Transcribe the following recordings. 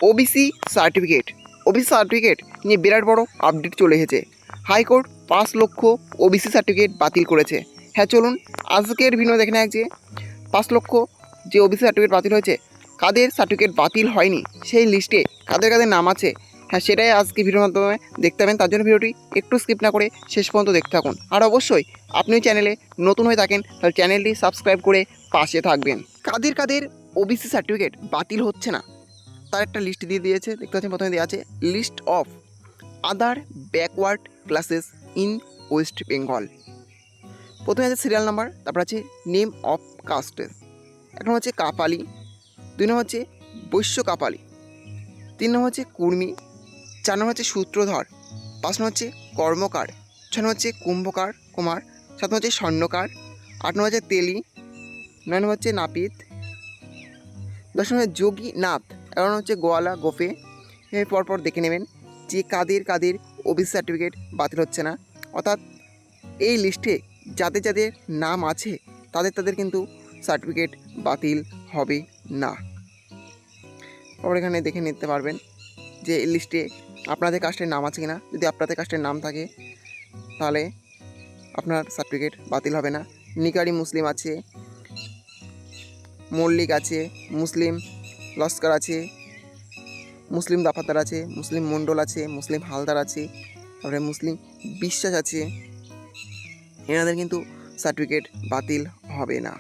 OBC certificate নিয়ে বিরাট বড় update চলে এসেছে। হাইকোর্ট 5 লক্ষ ওবিসি সার্টিফিকেট বাতিল করেছে। হ্যাঁ, চলুন আজকের ভিডিও দেখে নেওয়া যে 5 লক্ষ যে ওবিসি সার্টিফিকেট বাতিল হয়েছে, কাদের সার্টিফিকেট বাতিল হয়নি সেই লিস্টে কাদের কাদের নাম আছে, হ্যাঁ সেটাই আজকে ভিডিওর মাধ্যমে দেখতে পাবেন। তার জন্য ভিডিওটি একটু স্কিপ না করে শেষ পর্যন্ত দেখতে থাকুন। আর অবশ্যই আপনি চ্যানেলে নতুন হয়ে থাকেন তাহলে চ্যানেলটি সাবস্ক্রাইব করে পাশে থাকবেন। কাদের কাদের ওবিসি সার্টিফিকেট বাতিল হচ্ছে না তার একটা লিস্ট দিয়ে দিয়েছে। দেখতে পাচ্ছেন প্রথমে দেওয়া আছে list of other backward classes in West Bengal. প্রথমে আছে সিরিয়াল নাম্বার, তারপর আছে নেম অফ কাস্টেস। এক নম্বর হচ্ছে কাপালি, 2 নম্বর হচ্ছে বৈশ্য কাপালি, 3 নম্বর হচ্ছে কুর্মী, 4 নম্বর হচ্ছে সূত্রধর, 5 নম্বর হচ্ছে কর্মকার, 6 নম্বর হচ্ছে কুম্ভকার কুমার, 7 নম্বর হচ্ছে স্বর্ণকার, 8 নম্বর হচ্ছে তেলি, 9 নম্বর হচ্ছে নাপিত, 10 নম্বর যোগী নাথ, 11 নম্বর হচ্ছে গোয়ালা গোফে। এর পরপর দেখে নেবেন যে কাদের কাদের ওবিসি সার্টিফিকেট বাতিল হচ্ছে না, অর্থাৎ এই লিস্টে যাদের যাদের নাম আছে তাদের কিন্তু সার্টিফিকেট বাতিল হবে না। তারপর এখানে দেখে নিতে পারবেন যে এই লিস্টে আপনাদের কাস্টের নাম আছে কিনা। যদি আপনাদের কাস্টের নাম থাকে তাহলে আপনার সার্টিফিকেট বাতিল হবে না। নিকারি মুসলিম আছে, মল্লিক আছে, মুসলিম লস্কর আছে, মুসলিম দাফাদার আছে, মুসলিম মণ্ডল আছে, মুসলিম হালদার আছে, তারপরে মুসলিম বিশ্বাস আছে। এনাদের কিন্তু সার্টিফিকেট বাতিল হবে না।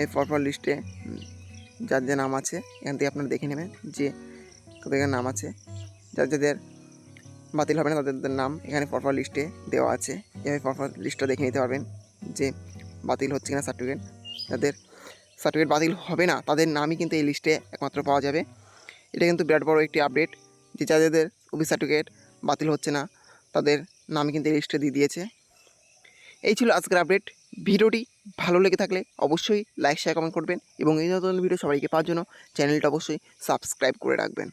এই পরপর লিস্টে যার যে নাম আছে এখান থেকে আপনারা দেখে নেবেন যে তাদের নাম আছে, যার যাদের বাতিল হবে না তাদের নাম এখানে পরপর লিস্টে দেওয়া আছে। এভাবে পরপর লিস্টটা দেখে নিতে পারবেন যে বাতিল হচ্ছে কিনা সার্টিফিকেট। যাদের সার্টিফিকেট বাতিল হবে না তাদের নামই কিন্তু এই লিস্টে একমাত্র পাওয়া যাবে। এটা কিন্তু বিরাট বড় একটি আপডেট যে যাদের ওবিসি সার্টিফিকেট বাতিল হচ্ছে না তাদের নামই কিন্তু এই লিস্টে দিয়ে দিয়েছে। এই ছিল আজকের আপডেট। ভিডিওটি ভালো লেগে থাকলে অবশ্যই লাইক শেয়ার কমেন্ট করবেন এবং এই নতুন ভিডিও সবাইকে পাওয়ার জন্য চ্যানেলটা অবশ্যই সাবস্ক্রাইব করে রাখবেন।